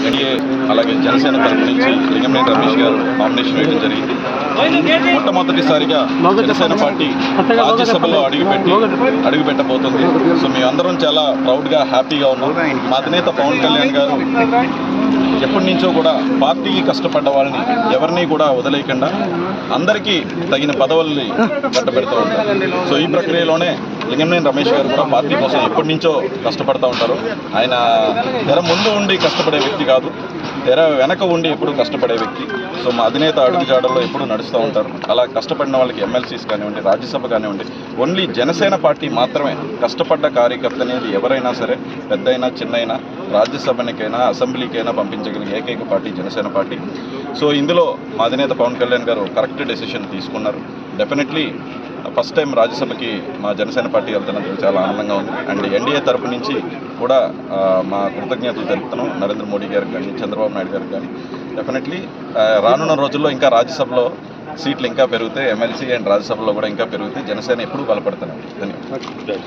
NDA అలాగే జనసేన తరపు నుంచి లింగంనేని రమేష్ గారు నామినేషన్ వేయడం జరిగింది. మొట్టమొదటిసారిగా జనసేన పార్టీ రాజ్యసభలో అడుగుపెట్టబోతుంది. సో మేమందరం చాలా ప్రౌడ్గా హ్యాపీగా ఉన్నాం. మా అధినేత పవన్ కళ్యాణ్ గారు ఎప్పటి నుంచో కూడా పార్టీకి కష్టపడ్డ వాళ్ళని ఎవరిని కూడా వదిలేయకుండా అందరికీ తగిన పదవుల్ని కట్టబెడుతూ ఉంటారు. సో ఈ ప్రక్రియలోనే లింగంనేని రమేష్ గారు కూడా పార్టీ కోసం ఎప్పటి నుంచో కష్టపడుతూ ఉంటారు. ఆయన తెర ముందు ఉండి కష్టపడే వ్యక్తి కాదు, తెర వెనక ఉండి ఎప్పుడు కష్టపడే వ్యక్తి. సో మా అధినేత అడుగుజాడల్లో ఎప్పుడు నడుస్తూ ఉంటారు. అలా కష్టపడిన వాళ్ళకి ఎమ్మెల్సీస్ కానివ్వండి, రాజ్యసభ కానివ్వండి, ఓన్లీ జనసేన పార్టీ మాత్రమే కష్టపడ్డ కార్యకర్త అనేది ఎవరైనా సరే, పెద్దయినా చిన్నైనా, రాజ్యసభనికైనా అసెంబ్లీకైనా పంపించగలిగే ఏకైక పార్టీ జనసేన పార్టీ. సో ఇందులో మా అధినేత పవన్ కళ్యాణ్ గారు కరెక్ట్ డెసిషన్ తీసుకున్నారు. డెఫినెట్లీ ఫస్ట్ టైం రాజ్యసభకి మా జనసేన పార్టీ వెళ్తున్నందుకు చాలా ఆనందంగా ఉంది. అండ్ ఎన్డీఏ తరపు నుంచి కూడా మా కృతజ్ఞతలు తెలుపుతున్నాం నరేంద్ర మోడీ గారికి కానీ, చంద్రబాబు నాయుడు గారికి కానీ. డెఫినెట్లీ రానున్న రోజుల్లో ఇంకా రాజ్యసభలో సీట్లు ఇంకా పెరిగితే, ఎమ్మెల్సీ అండ్ రాజ్యసభలో కూడా ఇంకా పెరిగితే జనసేన ఎప్పుడూ బలపడుతున్నాం. ధన్యవాదాలు.